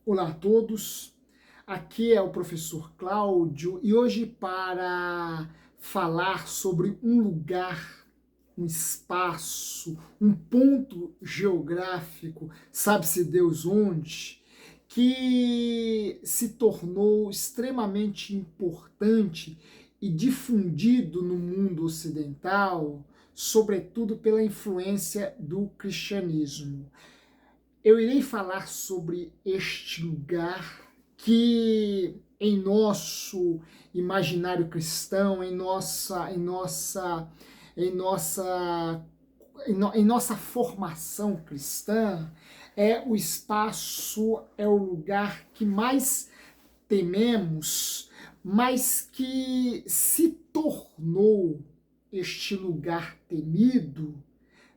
Olá a todos, aqui é o professor Cláudio e hoje para falar sobre um lugar, um espaço, um ponto geográfico, sabe-se Deus onde, que se tornou extremamente importante e difundido no mundo ocidental, sobretudo pela influência do cristianismo. Eu irei falar sobre este lugar que em nosso imaginário cristão, em nossa formação cristã, é o espaço, é o lugar que mais tememos, mas que se tornou este lugar temido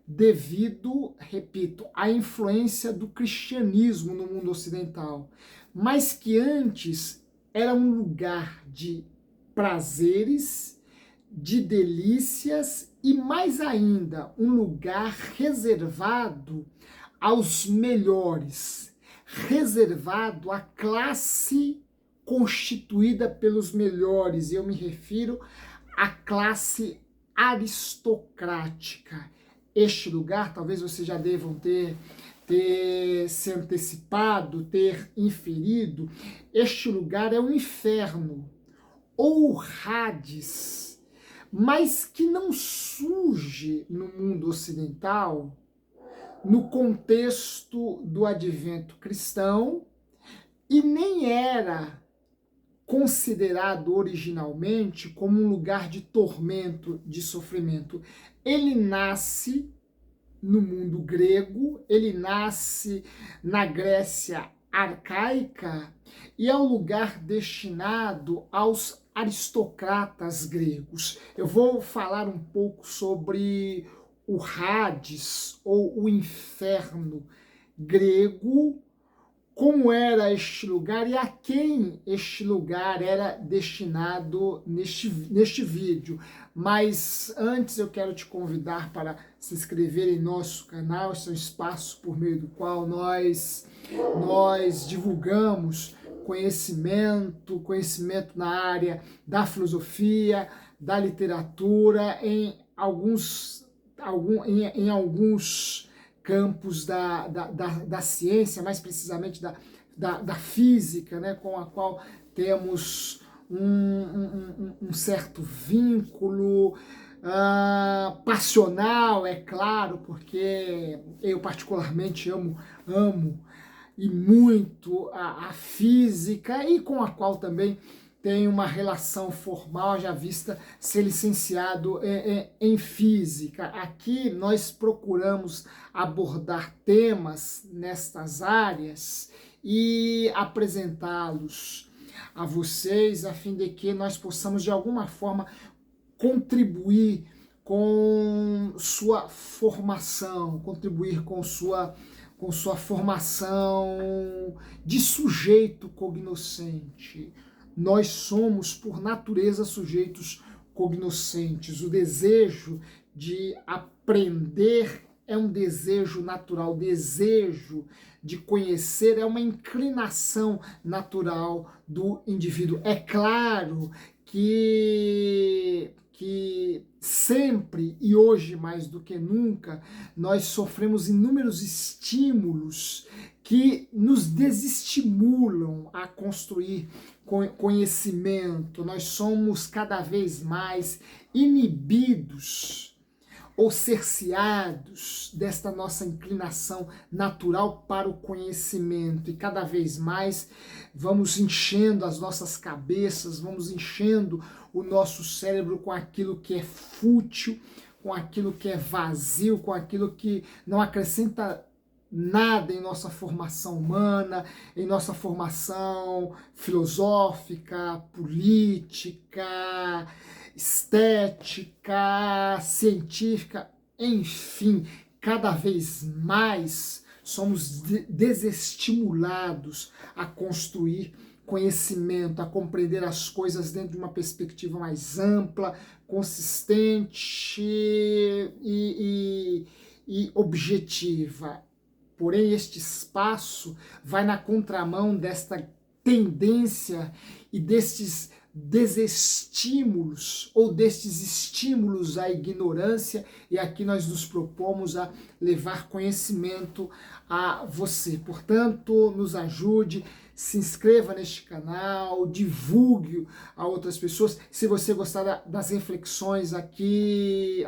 devido, repito, à influência do cristianismo no mundo ocidental, mas que antes era um lugar de prazeres, de delícias e mais ainda, um lugar reservado aos melhores, reservado à classe constituída pelos melhores, e eu me refiro à classe aristocrática. Este lugar, talvez vocês já devam ter se antecipado, ter inferido, este lugar é o inferno, ou Hades, mas que não surge no mundo ocidental no contexto do advento cristão e nem era considerado originalmente como um lugar de tormento, de sofrimento. Ele nasce no mundo grego, ele nasce na Grécia arcaica e é um lugar destinado aos aristocratas gregos. Eu vou falar um pouco sobre o Hades ou o inferno grego, como era este lugar e a quem este lugar era destinado neste vídeo. Mas antes eu quero te convidar para se inscrever em nosso canal. Esse é um espaço por meio do qual nós divulgamos conhecimento na área da filosofia, da literatura, em alguns campos da ciência, mais precisamente da física, né, com a qual temos um certo vínculo passional, é claro, porque eu particularmente amo e muito a física e com a qual também tem uma relação formal, já vista ser licenciado em física. Aqui nós procuramos abordar temas nestas áreas e apresentá-los a vocês, a fim de que nós possamos de alguma forma contribuir com sua formação, contribuir com sua formação de sujeito cognoscente. Nós somos, por natureza, sujeitos cognoscentes. O desejo de aprender é um desejo natural, o desejo de conhecer é uma inclinação natural do indivíduo. É claro que sempre e hoje mais do que nunca nós sofremos inúmeros estímulos que nos desestimulam a construir conhecimento. Nós somos cada vez mais inibidos ou cerceados desta nossa inclinação natural para o conhecimento, e cada vez mais vamos enchendo as nossas cabeças, vamos enchendo o nosso cérebro com aquilo que é fútil, com aquilo que é vazio, com aquilo que não acrescenta nada em nossa formação humana, em nossa formação filosófica, política, estética, científica, enfim, cada vez mais somos desestimulados a construir conhecimento, a compreender as coisas dentro de uma perspectiva mais ampla, consistente e objetiva. Porém, este espaço vai na contramão desta tendência e destes desestímulos ou destes estímulos à ignorância, e aqui nós nos propomos a levar conhecimento a você. Portanto, nos ajude, se inscreva neste canal, divulgue a outras pessoas. Se você gostar das reflexões aqui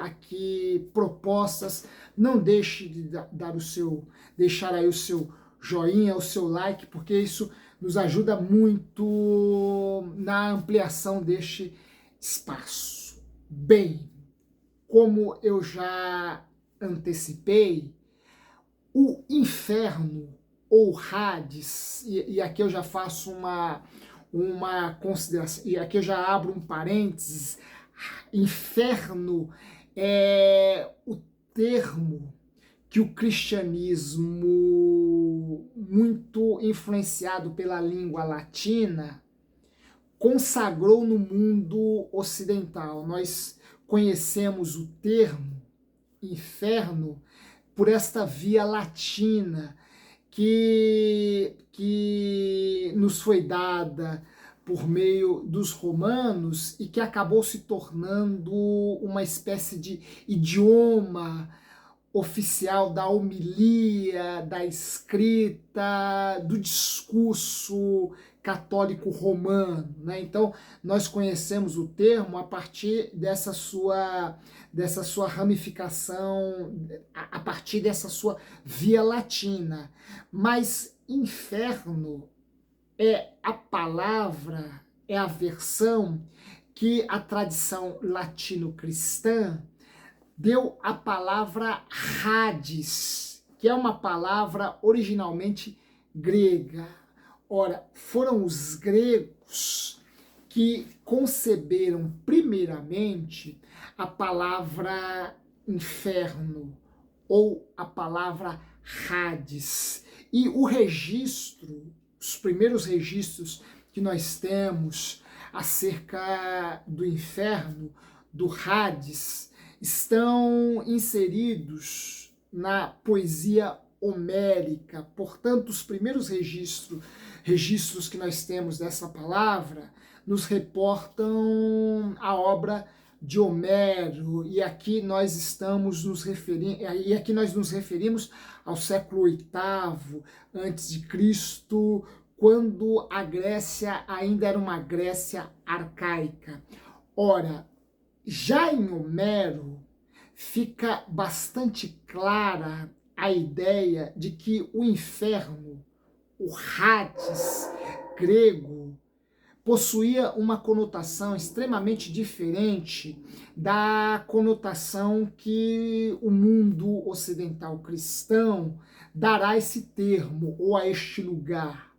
propostas, não deixe de deixar aí o seu joinha, o seu like, porque isso nos ajuda muito na ampliação deste espaço. Bem, como eu já antecipei, o inferno ou Hades, e aqui eu já faço uma consideração, e aqui eu já abro um parênteses, inferno é o termo que o cristianismo, muito influenciado pela língua latina, consagrou no mundo ocidental. Nós conhecemos o termo inferno por esta via latina que nos foi dada por meio dos romanos e que acabou se tornando uma espécie de idioma oficial da homilia, da escrita, do discurso católico romano, né? Então, nós conhecemos o termo a partir dessa sua ramificação, a partir dessa sua via latina. Mas inferno é a palavra, é a versão que a tradição latino-cristã deu a palavra Hades, que é uma palavra originalmente grega. Ora, foram os gregos que conceberam primeiramente a palavra inferno ou a palavra Hades. E o registro, os primeiros registros que nós temos acerca do inferno, do Hades, estão inseridos na poesia homérica. Portanto, os primeiros registros que nós temos dessa palavra nos reportam a obra de Homero, e aqui nós nos referimos ao século VIII antes de Cristo, quando a Grécia ainda era uma Grécia arcaica. Ora, já em Homero fica bastante clara a ideia de que o inferno, o Hades grego, possuía uma conotação extremamente diferente da conotação que o mundo ocidental cristão dará a esse termo ou a este lugar.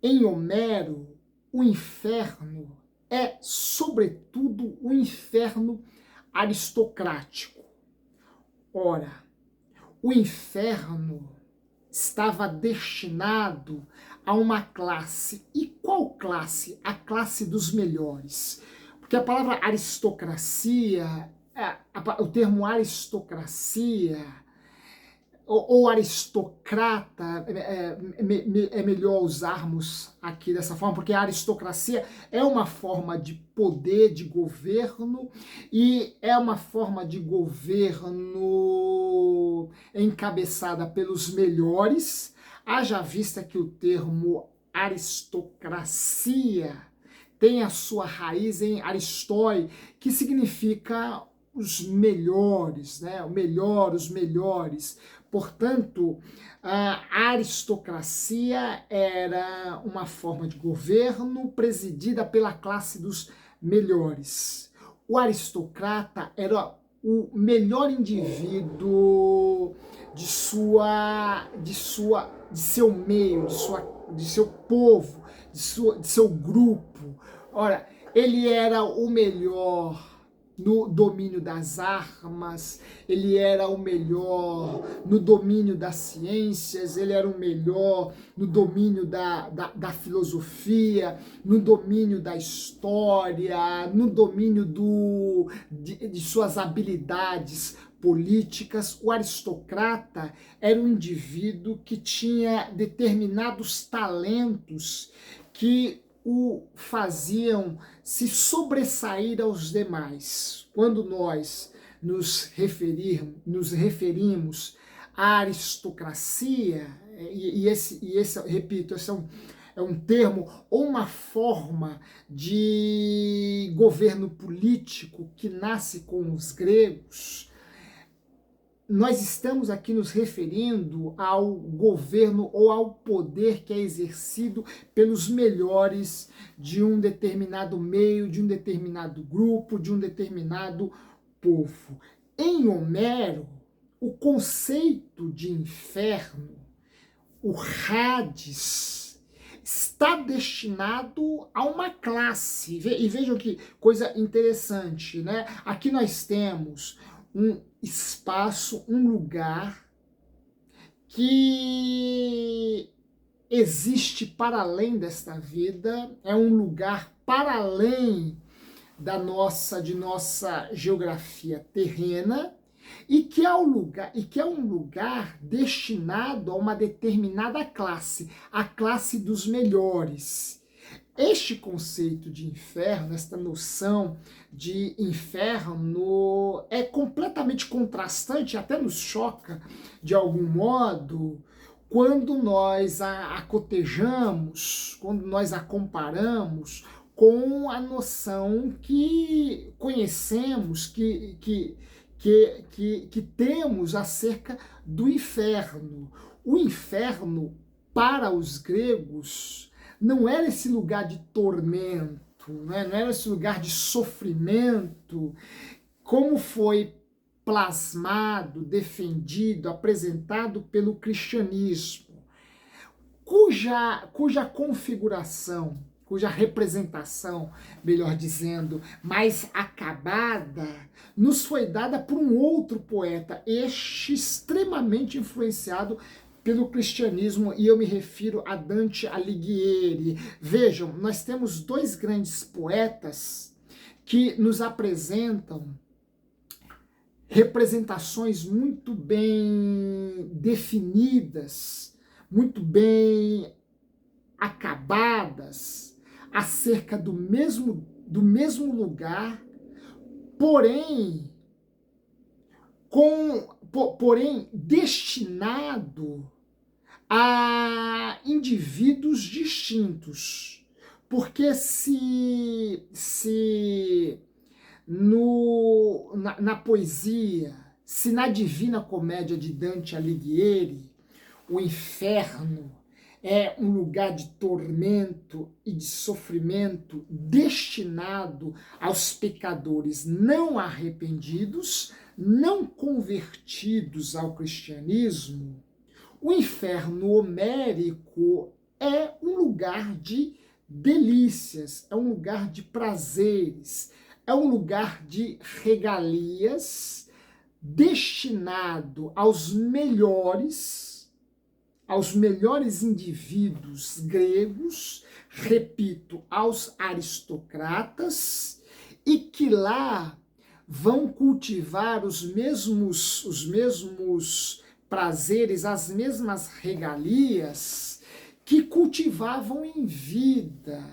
Em Homero, o inferno é, sobretudo, o inferno aristocrático. Ora, o inferno estava destinado a uma classe. E qual classe? A classe dos melhores. Porque a palavra aristocracia, o termo aristocracia ou aristocrata, é melhor usarmos aqui dessa forma, porque a aristocracia é uma forma de poder, de governo, e é uma forma de governo encabeçada pelos melhores, haja vista que o termo aristocracia tem a sua raiz em aristói, que significa os melhores, né? O melhor, os melhores. Portanto, a aristocracia era uma forma de governo presidida pela classe dos melhores. O aristocrata era o melhor indivíduo de seu meio, de seu povo, de seu grupo. Ora, ele era o melhor no domínio das armas, ele era o melhor no domínio das ciências, ele era o melhor no domínio da filosofia, no domínio da história, no domínio de suas habilidades políticas. O aristocrata era um indivíduo que tinha determinados talentos que o faziam se sobressair aos demais. Quando nós nos referimos à aristocracia, repito, esse é um termo ou uma forma de governo político que nasce com os gregos, nós estamos aqui nos referindo ao governo ou ao poder que é exercido pelos melhores de um determinado meio, de um determinado grupo, de um determinado povo. Em Homero, o conceito de inferno, o Hades, está destinado a uma classe. E vejam que coisa interessante, né? Aqui nós temos um espaço, um lugar que existe para além desta vida, é um lugar para além de nossa geografia terrena, e que é um lugar destinado a uma determinada classe, a classe dos melhores. Este conceito de inferno, esta noção de inferno é completamente contrastante, até nos choca de algum modo, quando nós a cotejamos, quando nós a comparamos com a noção que conhecemos, que temos acerca do inferno. O inferno, para os gregos, não era esse lugar de tormento, né? Não era esse lugar de sofrimento, como foi plasmado, defendido, apresentado pelo cristianismo, cuja configuração, cuja representação, melhor dizendo, mais acabada, nos foi dada por um outro poeta, este extremamente influenciado pelo cristianismo, e eu me refiro a Dante Alighieri. Vejam, nós temos dois grandes poetas que nos apresentam representações muito bem definidas, muito bem acabadas, acerca do mesmo lugar, porém destinado a indivíduos distintos. Porque na poesia, se na Divina Comédia de Dante Alighieri, o inferno é um lugar de tormento e de sofrimento destinado aos pecadores não arrependidos, não convertidos ao cristianismo, o inferno homérico é um lugar de delícias, é um lugar de prazeres, é um lugar de regalias destinado aos melhores indivíduos gregos, repito, aos aristocratas, e que lá vão cultivar os mesmos prazeres, as mesmas regalias que cultivavam em vida.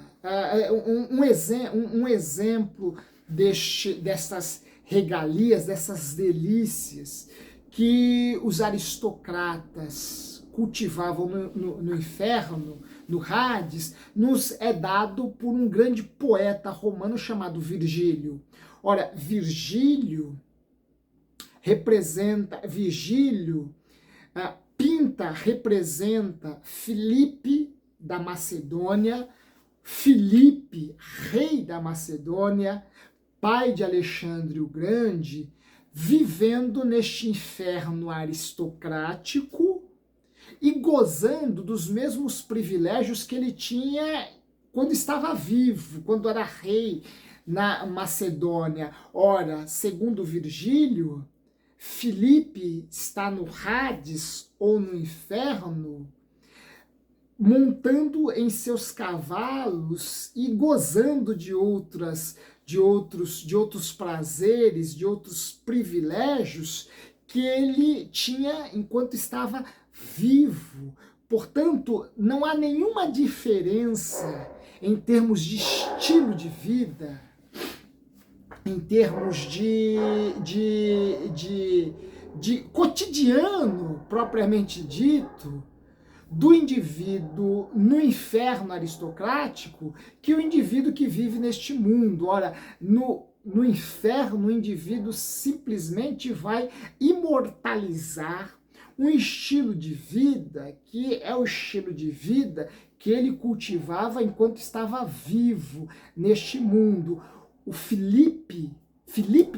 Um exemplo dessas regalias, dessas delícias que os aristocratas cultivavam no inferno, no Hades, nos é dado por um grande poeta romano chamado Virgílio. Ora, Virgílio representa Filipe da Macedônia, Filipe, rei da Macedônia, pai de Alexandre o Grande, vivendo neste inferno aristocrático e gozando dos mesmos privilégios que ele tinha quando estava vivo, quando era rei na Macedônia. Ora, segundo Virgílio, Filipe está no Hades ou no inferno, montando em seus cavalos e gozando de outras de outros prazeres, de outros privilégios que ele tinha enquanto estava vivo. Portanto, não há nenhuma diferença em termos de estilo de vida, em termos de cotidiano propriamente dito, do indivíduo no inferno aristocrático que o indivíduo que vive neste mundo. Ora, no inferno, o indivíduo simplesmente vai imortalizar um estilo de vida que é o estilo de vida que ele cultivava enquanto estava vivo neste mundo. O Filipe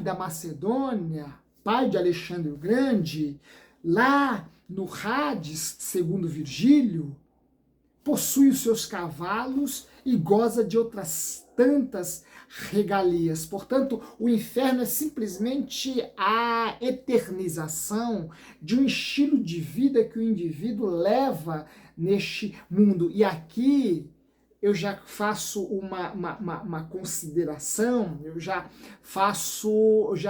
da Macedônia, pai de Alexandre o Grande, lá no Hades, segundo Virgílio, possui os seus cavalos e goza de outras tantas regalias. Portanto, o inferno é simplesmente a eternização de um estilo de vida que o indivíduo leva neste mundo. E aqui eu já faço uma consideração, eu já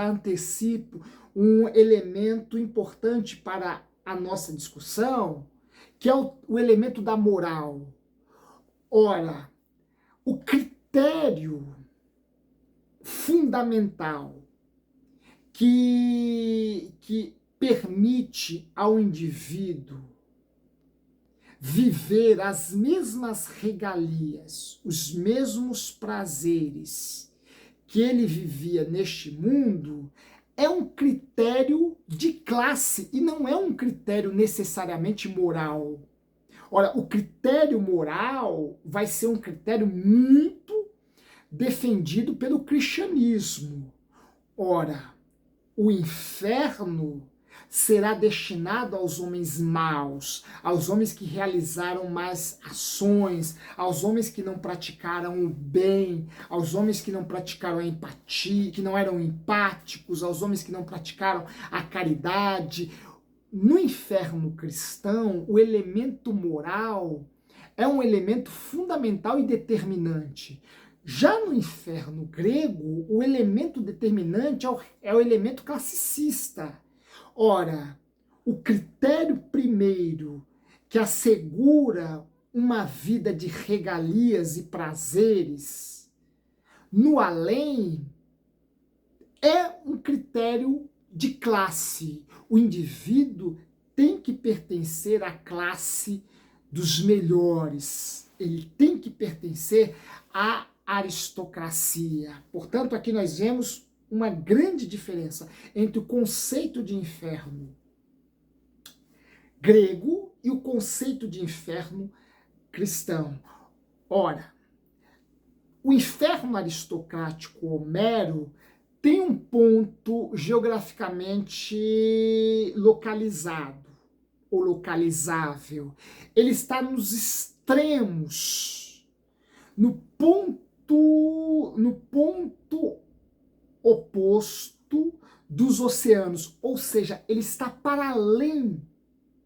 antecipo um elemento importante para a nossa discussão, que é o elemento da moral. Ora, o critério fundamental que permite ao indivíduo viver as mesmas regalias, os mesmos prazeres que ele vivia neste mundo, é um critério de classe e não é um critério necessariamente moral. Ora, o critério moral vai ser um critério muito defendido pelo cristianismo. Ora, o inferno será destinado aos homens maus, aos homens que realizaram más ações, aos homens que não praticaram o bem, aos homens que não praticaram a empatia, que não eram empáticos, aos homens que não praticaram a caridade. No inferno cristão, o elemento moral é um elemento fundamental e determinante. Já no inferno grego, o elemento determinante é o elemento classicista. Ora, o critério primeiro que assegura uma vida de regalias e prazeres no além é um critério de classe. O indivíduo tem que pertencer à classe dos melhores, ele tem que pertencer à aristocracia. Portanto, aqui nós vemos uma grande diferença entre o conceito de inferno grego e o conceito de inferno cristão. Ora, o inferno aristocrático Homero tem um ponto geograficamente localizado ou localizável. Ele está nos extremos, no ponto oposto dos oceanos, ou seja, ele está para além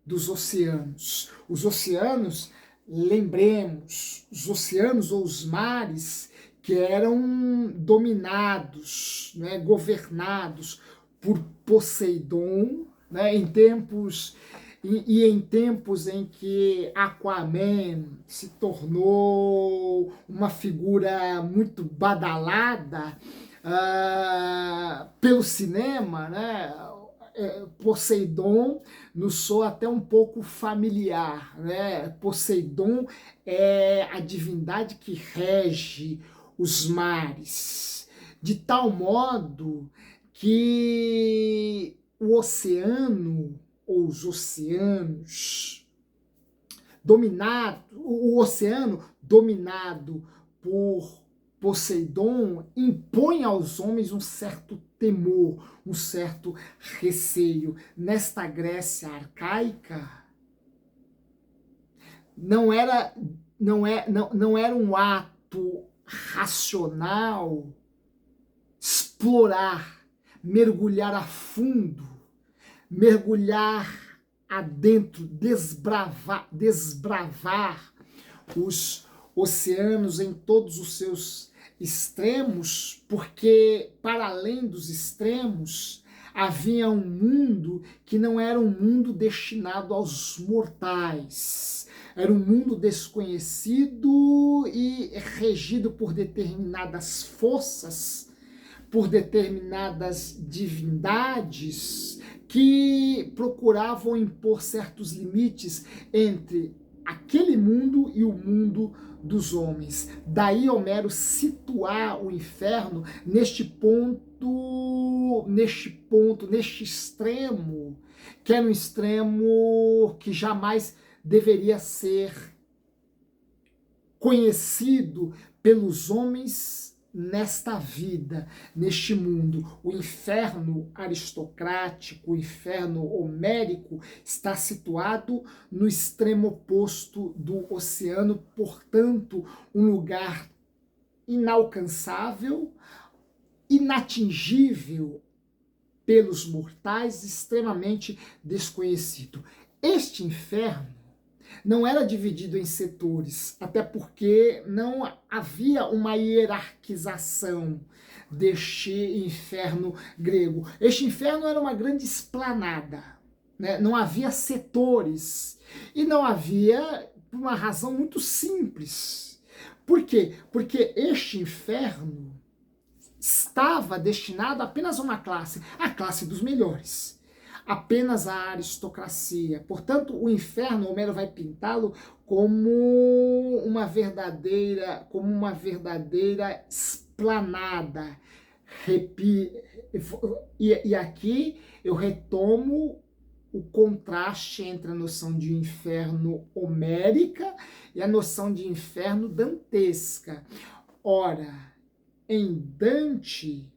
dos oceanos. Os oceanos, lembremos, os oceanos ou os mares que eram dominados, né, governados por Poseidon, né, em tempos em que Aquaman se tornou uma figura muito badalada pelo cinema, né? Poseidon nos soa até um pouco familiar, né? Poseidon é a divindade que rege os mares, de tal modo que o oceano ou os oceanos o oceano dominado por Poseidon impõe aos homens um certo temor, um certo receio. Nesta Grécia arcaica, não era um ato racional explorar, mergulhar a fundo, mergulhar adentro, desbravar os oceanos em todos os seus extremos porque, para além dos extremos, havia um mundo que não era um mundo destinado aos mortais. Era um mundo desconhecido e regido por determinadas forças, por determinadas divindades que procuravam impor certos limites entre aquele mundo e o mundo dos homens. Daí Homero situar o inferno neste extremo, que é um extremo que jamais deveria ser conhecido pelos homens nesta vida, neste mundo. O inferno aristocrático, o inferno homérico, está situado no extremo oposto do oceano, portanto, um lugar inalcançável, inatingível pelos mortais, extremamente desconhecido. Este inferno não era dividido em setores, até porque não havia uma hierarquização deste inferno grego. Este inferno era uma grande esplanada, né? Não havia setores, e não havia por uma razão muito simples. Por quê? Porque este inferno estava destinado apenas a uma classe, a classe dos melhores. Apenas a aristocracia. Portanto, o inferno, Homero vai pintá-lo como uma verdadeira esplanada. E aqui eu retomo o contraste entre a noção de inferno homérica e a noção de inferno dantesca. Ora, em Dante,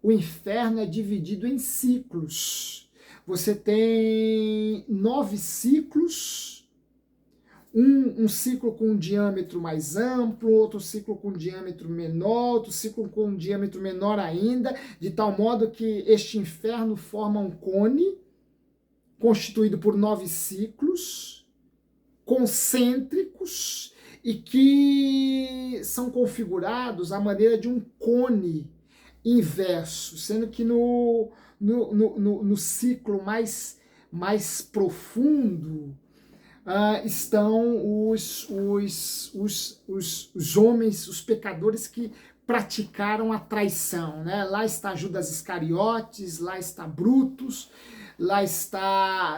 o inferno é dividido em ciclos. Você tem 9 ciclos, um ciclo com um diâmetro mais amplo, outro ciclo com um diâmetro menor, outro ciclo com um diâmetro menor ainda, de tal modo que este inferno forma um cone constituído por 9 ciclos concêntricos e que são configurados à maneira de um cone inverso, sendo que no ciclo mais profundo estão os homens, os pecadores que praticaram a traição, né? Lá está Judas Iscariotes, lá está Brutus, lá está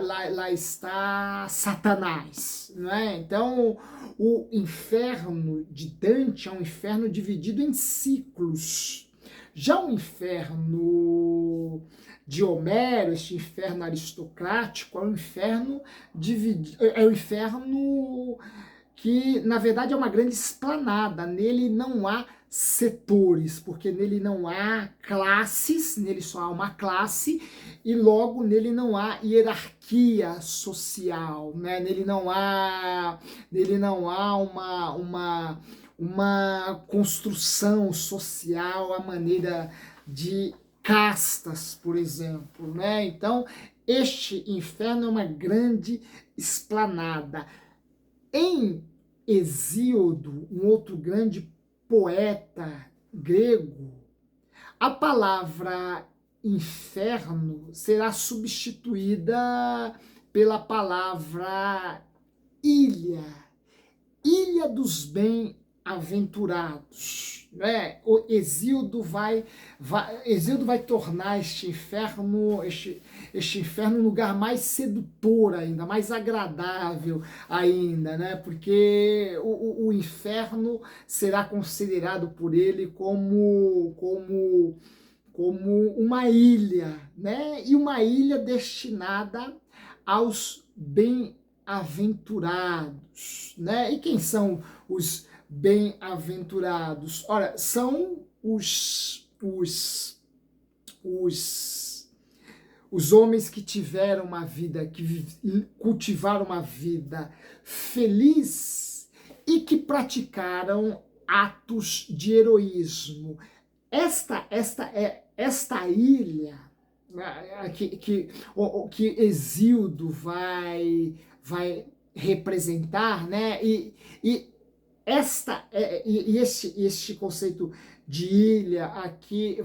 Satanás, né? Então o inferno de Dante é um inferno dividido em ciclos. Já o inferno de Homero, este inferno aristocrático, é um inferno que, na verdade, é uma grande esplanada. Nele não há setores, porque nele não há classes, nele só há uma classe, e logo nele não há hierarquia social, né? Nele não há uma construção social à maneira de castas, por exemplo, né? Então, este inferno é uma grande esplanada. Em Hesíodo, um outro grande poeta grego, a palavra inferno será substituída pela palavra ilha, ilha dos bem-aventurados, né? O Hesíodo vai tornar este inferno um lugar mais sedutor ainda, mais agradável ainda, né? Porque o inferno será considerado por ele como uma ilha, né? E uma ilha destinada aos bem-aventurados, né? E quem são os bem-aventurados? Ora, são os homens que tiveram uma vida, que cultivaram uma vida feliz e que praticaram atos de heroísmo. Esta ilha que Hesíodo vai representar, né? E Este conceito de ilha aqui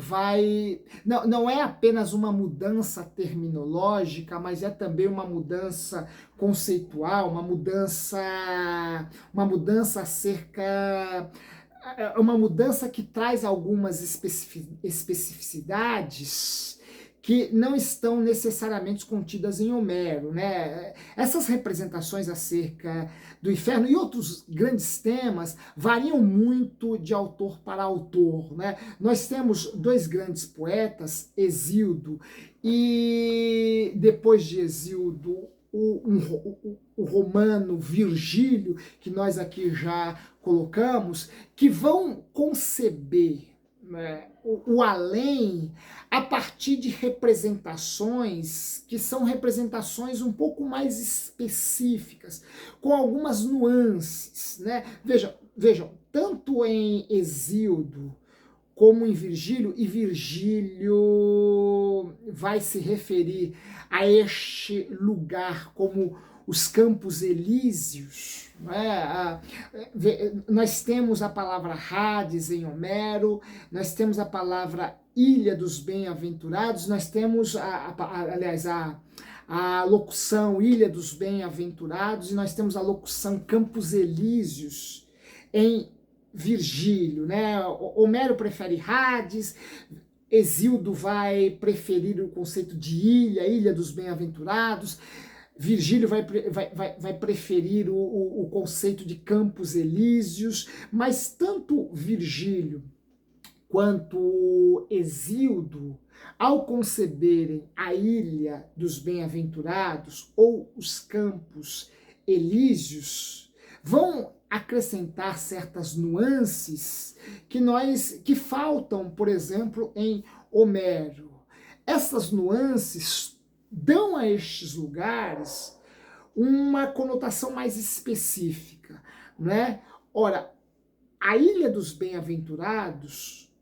não é apenas uma mudança terminológica, mas é também uma mudança conceitual, uma mudança que traz algumas especificidades que não estão necessariamente contidas em Homero, né? Essas representações acerca do inferno e outros grandes temas variam muito de autor para autor, né? Nós temos dois grandes poetas, Hesíodo e, depois de Hesíodo, o romano Virgílio, que nós aqui já colocamos, que vão conceber, né, o além a partir de representações que são representações um pouco mais específicas, com algumas nuances, né? Vejam, tanto em Hesíodo como em Virgílio, e Virgílio vai se referir a este lugar como os Campos Elíseos, né? Nós temos a palavra Hades em Homero, nós temos a palavra Ilha dos Bem-aventurados, nós temos, aliás, a locução Ilha dos Bem-aventurados, e nós temos a locução Campos Elíseos em Virgílio, né? Homero prefere Hades, Hesíodo vai preferir o conceito de ilha dos bem-aventurados, Virgílio vai preferir o conceito de Campos Elíseos, mas tanto Virgílio quanto Hesíodo, ao conceberem a ilha dos bem-aventurados ou os Campos Elíseos, vão acrescentar certas nuances que faltam, por exemplo, em Homero. Essas nuances dão a estes lugares uma conotação mais específica, né? Ora, a Ilha dos Bem-aventurados,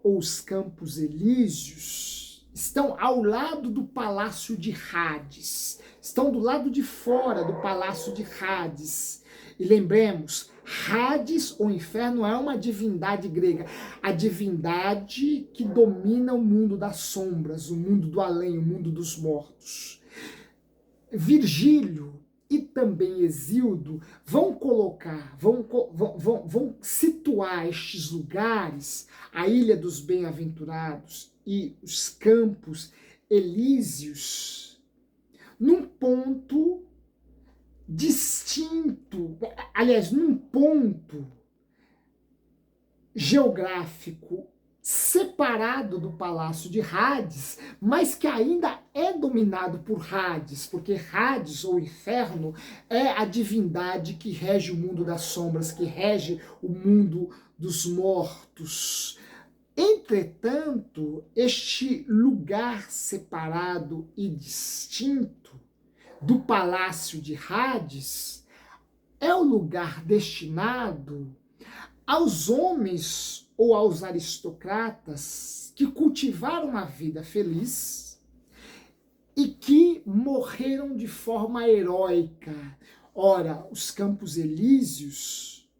ou os Campos Elíseos, estão ao lado do Palácio de Hades, estão do lado de fora do Palácio de Hades. E lembremos, Hades, ou inferno, é uma divindade grega, a divindade que domina o mundo das sombras, o mundo do além, o mundo dos mortos. Virgílio e também Hesíodo vão situar estes lugares, a Ilha dos Bem-aventurados e os Campos Elíseos, num ponto distinto, aliás, num ponto geográfico separado do Palácio de Hades, mas que ainda é dominado por Hades, porque Hades, ou inferno, é a divindade que rege o mundo das sombras, que rege o mundo dos mortos. Entretanto, este lugar separado e distinto do Palácio de Hades é o lugar destinado aos homens ou aos aristocratas que cultivaram a vida feliz e que morreram de forma heróica. Ora, os Campos Elíseos,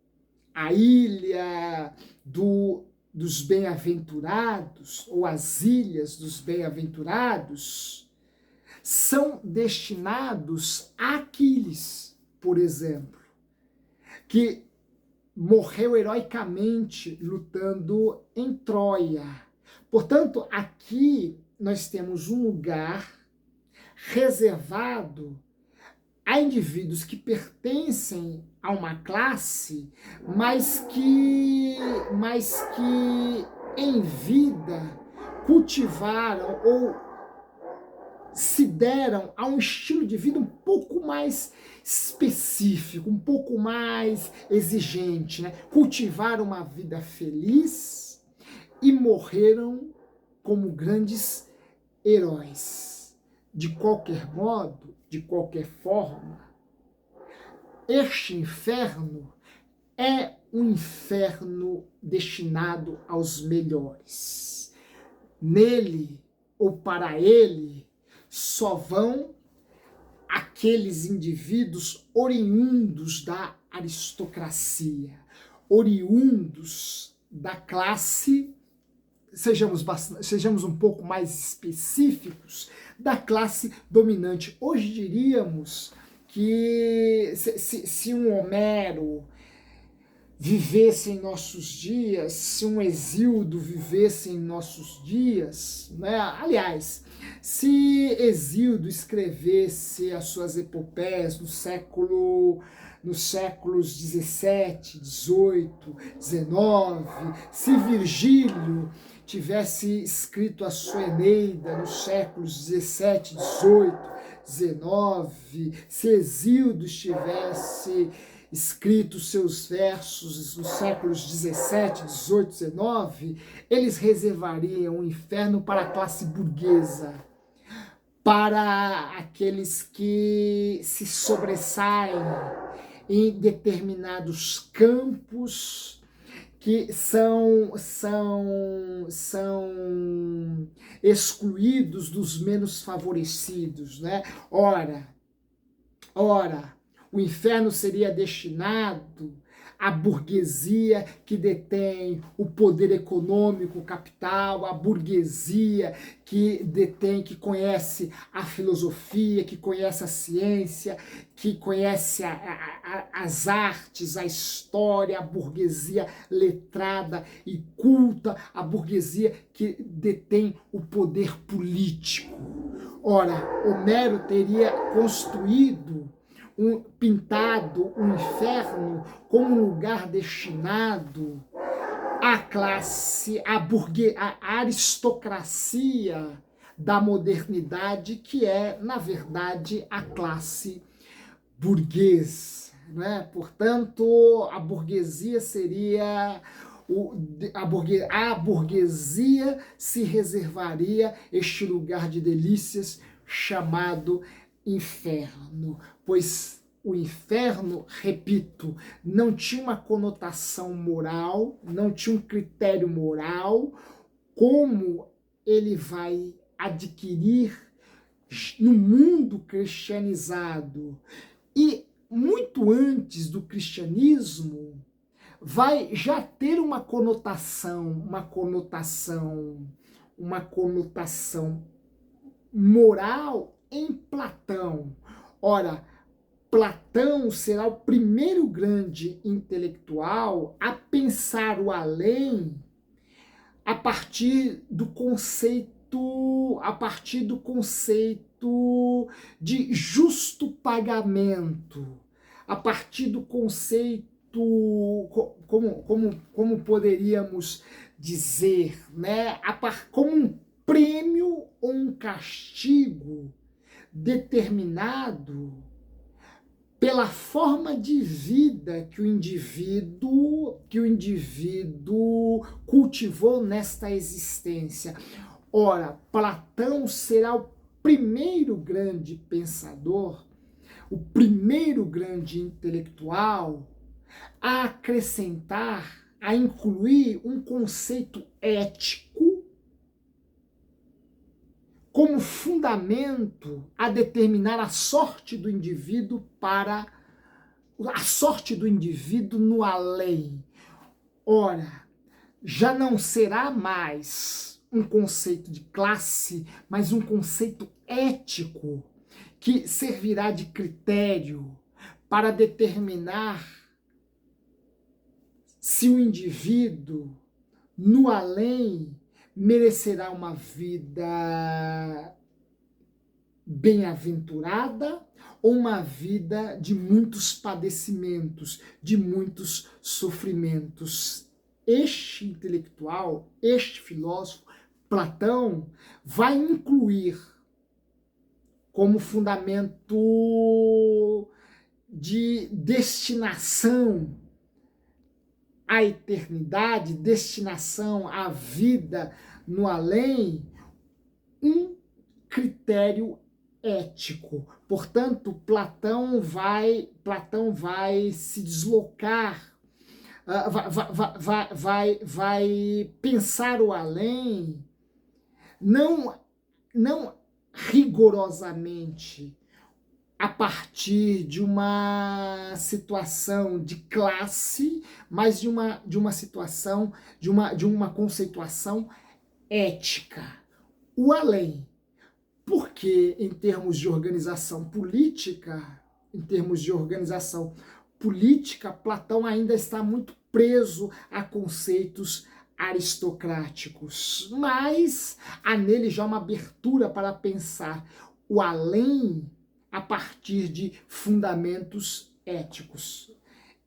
a ilha dos bem-aventurados, ou as ilhas dos bem-aventurados, são destinados a Aquiles, por exemplo, que morreu heroicamente lutando em Troia. Portanto, aqui nós temos um lugar reservado a indivíduos que pertencem a uma classe, mas que em vida cultivaram ou se deram a um estilo de vida um pouco mais específico, um pouco mais exigente, né? Cultivaram uma vida feliz e morreram como grandes heróis. De qualquer modo, de qualquer forma, este inferno é um inferno destinado aos melhores. Nele, ou para ele, só vão aqueles indivíduos oriundos da aristocracia, oriundos da classe, sejamos um pouco mais específicos, da classe dominante. Hoje diríamos que se um Homero vivesse em nossos dias, se um Hesíodo vivesse em nossos dias, né? Aliás, se Hesíodo escrevesse as suas epopeias nos séculos 17, 18, 19, se Virgílio tivesse escrito a sua Eneida nos séculos 17, 18, 19, se Hesíodo tivesse escrito seus versos nos séculos 17, 18, 19, eles reservariam o inferno para a classe burguesa, para aqueles que se sobressaem em determinados campos, que são excluídos dos menos favorecidos, né? Ora, o inferno seria destinado à burguesia que detém o poder econômico, o capital, a burguesia que detém, que conhece a filosofia, que conhece a ciência, que conhece as artes, a história, a burguesia letrada e culta, a burguesia que detém o poder político. Ora, Homero teria construído pintado o inferno como um lugar destinado à classe, à aristocracia da modernidade, que é, na verdade, a classe burguesa, né? Portanto, a burguesia seria... A burguesia se reservaria este lugar de delícias chamado inferno, pois o inferno, repito, não tinha uma conotação moral, não tinha um critério moral, como ele vai adquirir no mundo cristianizado. E muito antes do cristianismo, vai já ter uma conotação moral em Platão. Ora, Platão será o primeiro grande intelectual a pensar o além a partir do conceito de justo pagamento, a partir do conceito, como poderíamos dizer, né? Como um prêmio ou um castigo determinado pela forma de vida que o indivíduo cultivou nesta existência. Ora, Platão será o primeiro grande pensador, o primeiro grande intelectual a acrescentar, a incluir um conceito ético como fundamento a determinar a sorte do indivíduo no além. Ora, já não será mais um conceito de classe, mas um conceito ético que servirá de critério para determinar se o indivíduo no além merecerá uma vida bem-aventurada ou uma vida de muitos padecimentos, de muitos sofrimentos. Este intelectual, este filósofo, Platão, vai incluir como fundamento de destinação à eternidade, destinação à vida no além, um critério ético. Portanto, Platão vai se deslocar, vai pensar o além, não rigorosamente a partir de uma situação de classe, mas de uma situação, de uma conceituação ética, o além. Porque em termos de organização política, Platão ainda está muito preso a conceitos aristocráticos, mas há nele já uma abertura para pensar o além a partir de fundamentos éticos.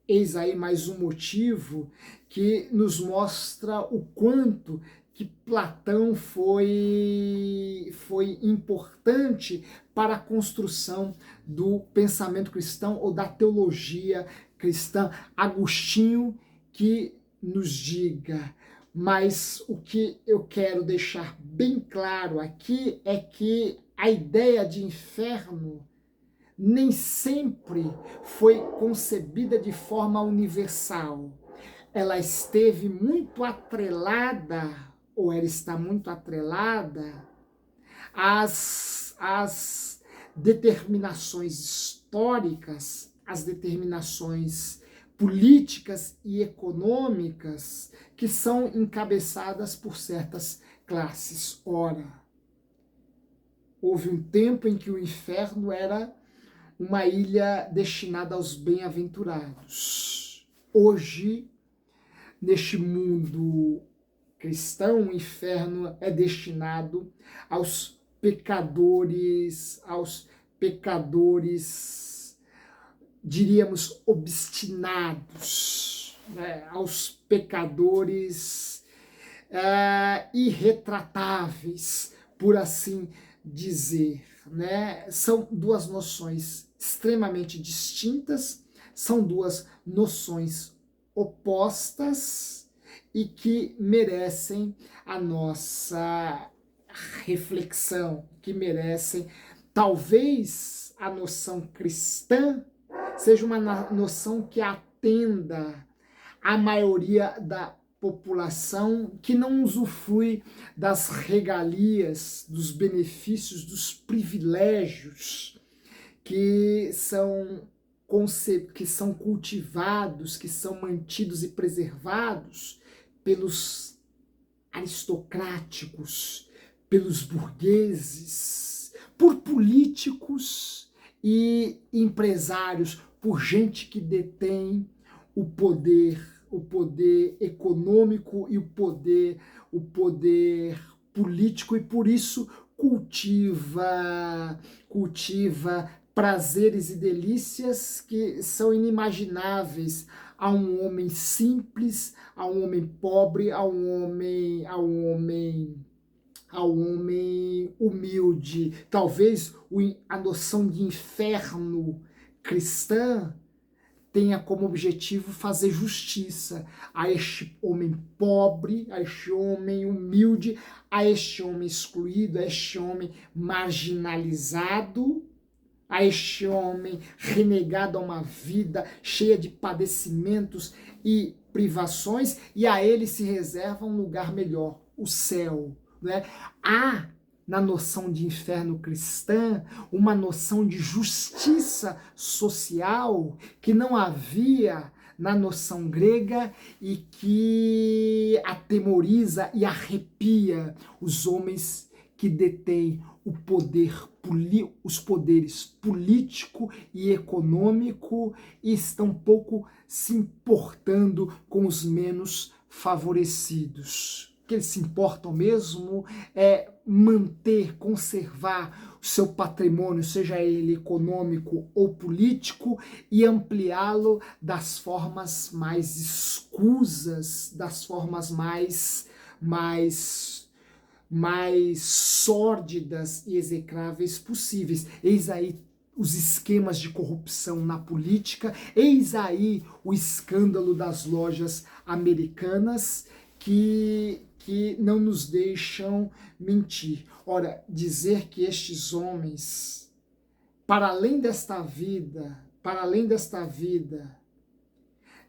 Eis aí mais um motivo que nos mostra o quanto que Platão foi importante para a construção do pensamento cristão ou da teologia cristã. Agostinho que nos diga. Mas o que eu quero deixar bem claro aqui é que a ideia de inferno nem sempre foi concebida de forma universal. Ela esteve muito atrelada, ou ela está muito atrelada, às determinações históricas, às determinações políticas e econômicas que são encabeçadas por certas classes. Ora, houve um tempo em que o inferno era uma ilha destinada aos bem-aventurados. Hoje, neste mundo cristão, o inferno é destinado aos pecadores, diríamos, obstinados, né? Aos pecadores irretratáveis, por assim dizer. Né? São duas noções extremamente distintas, são duas noções opostas e que merecem a nossa reflexão, que merecem, talvez a noção cristã seja uma noção que atenda à maioria da população que não usufrui das regalias, dos benefícios, dos privilégios que são cultivados, que são mantidos e preservados pelos aristocráticos, pelos burgueses, por políticos e empresários, por gente que detém o poder econômico e o poder político, e por isso cultiva prazeres e delícias que são inimagináveis a um homem simples, a um homem pobre, a um homem humilde. Talvez a noção de inferno cristã tenha como objetivo fazer justiça a este homem pobre, a este homem humilde, a este homem excluído, a este homem marginalizado, a este homem renegado a uma vida cheia de padecimentos e privações, e a ele se reserva um lugar melhor, o céu. Né? Há na noção de inferno cristã, uma noção de justiça social que não havia na noção grega e que atemoriza e arrepia os homens que detêm o poder, os poderes político e econômico e estão pouco se importando com os menos favorecidos. O que eles se importam mesmo é manter, conservar o seu patrimônio, seja ele econômico ou político, e ampliá-lo das formas mais escusas, das formas mais sórdidas e execráveis possíveis. Eis aí os esquemas de corrupção na política, eis aí o escândalo das lojas americanas que não nos deixam mentir. Ora, dizer que estes homens, para além desta vida,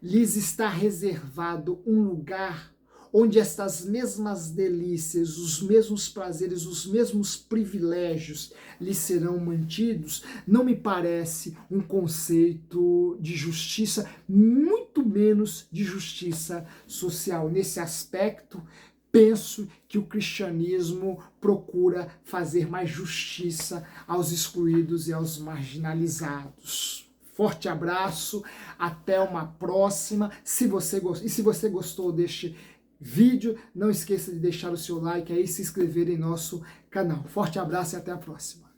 lhes está reservado um lugar onde estas mesmas delícias, os mesmos prazeres, os mesmos privilégios lhe serão mantidos, não me parece um conceito de justiça, muito menos de justiça social. Nesse aspecto, penso que o cristianismo procura fazer mais justiça aos excluídos e aos marginalizados. Forte abraço, até uma próxima. Se você gostou deste vídeo, não esqueça de deixar o seu like aí e se inscrever em nosso canal. Forte abraço e até a próxima.